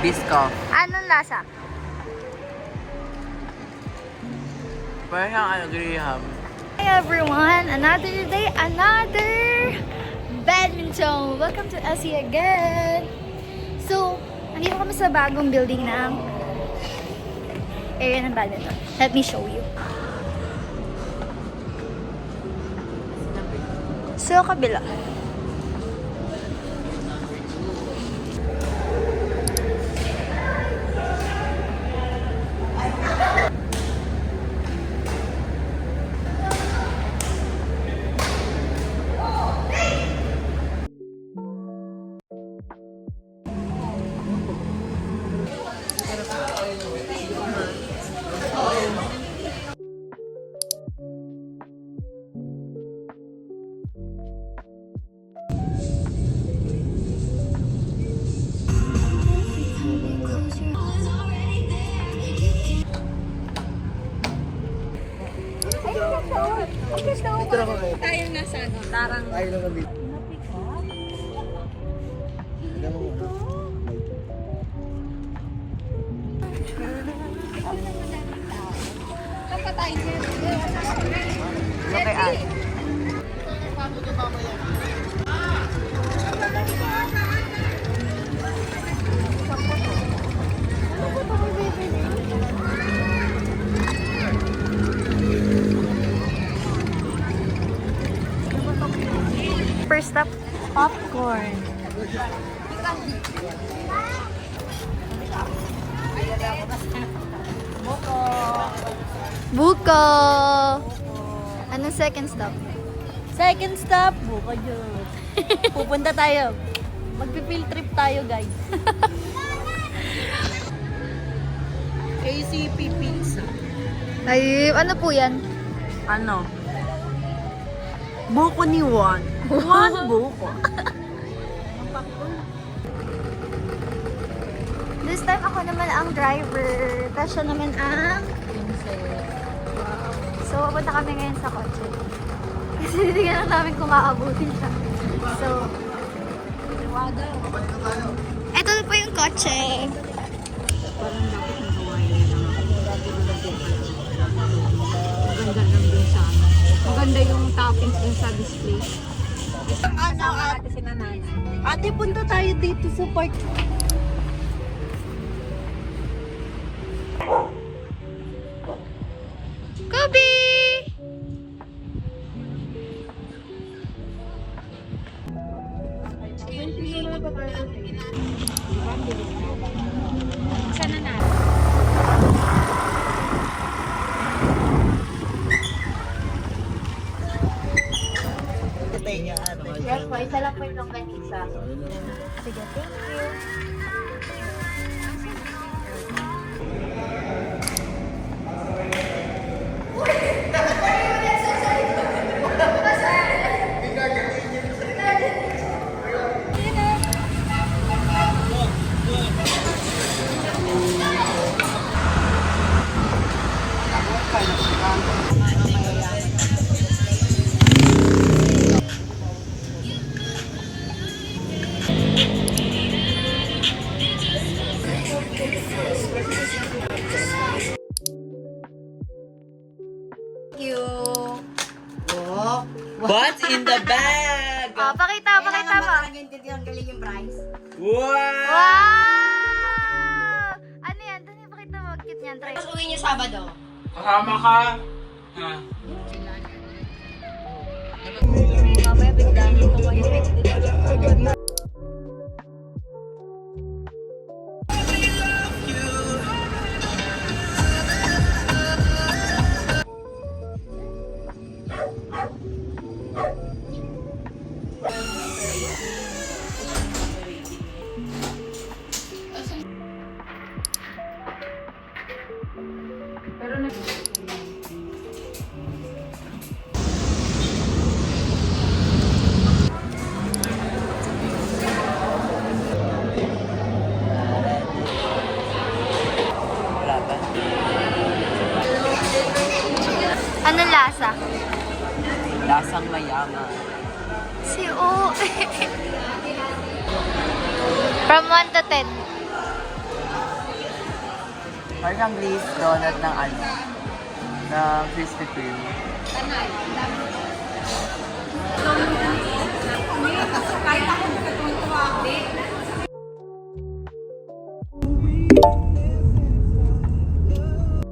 Biscoff. Anong lasa? Parang ano, graham. Hi everyone! Another day, another badminton! Welcome to SE again! So, nandito kami sa bagong building ng area ng badminton. Let me show you. So, kabila. Tayo nasa ano, tarang. Tayo lang ang dito. Kapatay niya. Okay, ay. First stop, popcorn. Buko! Anong second stop? Second stop, buko yun. Pupunta tayo. Magpi-field trip tayo, guys. ACP Pizza. Ay, ano po yan? Ano? Buko ni Juan. Juan buko. This time ako naman ang driver. Tapos siya naman ang... So, pupunta kami ngayon sa kotse. Kasi hindi ka lang namin kung maabutin siya. So, eto na po yung kotse. Parang dapat nakawain na lang ako. Maganda lang dun sa ano. Maganda yung toppings dun sa display. Ano, ate si Nanay. Ate, punta tayo dito sa park. Kobe! Sana na. Yes po, isa lang po yung longganisa. Sige, thank you. What's in the bag? Oh, pakita mo. Wow! Wow! Ano yan? Dali, pakita mo. Cute niyan. Try. Uwi niyo Sabado. Kasama ka? Ha? Mamaya biglaan ito kayo. Anong lasa? Lasang mayaman. Si O. From 1 to 10. Parang glazed donut ng ano, ng Krispy Kreme.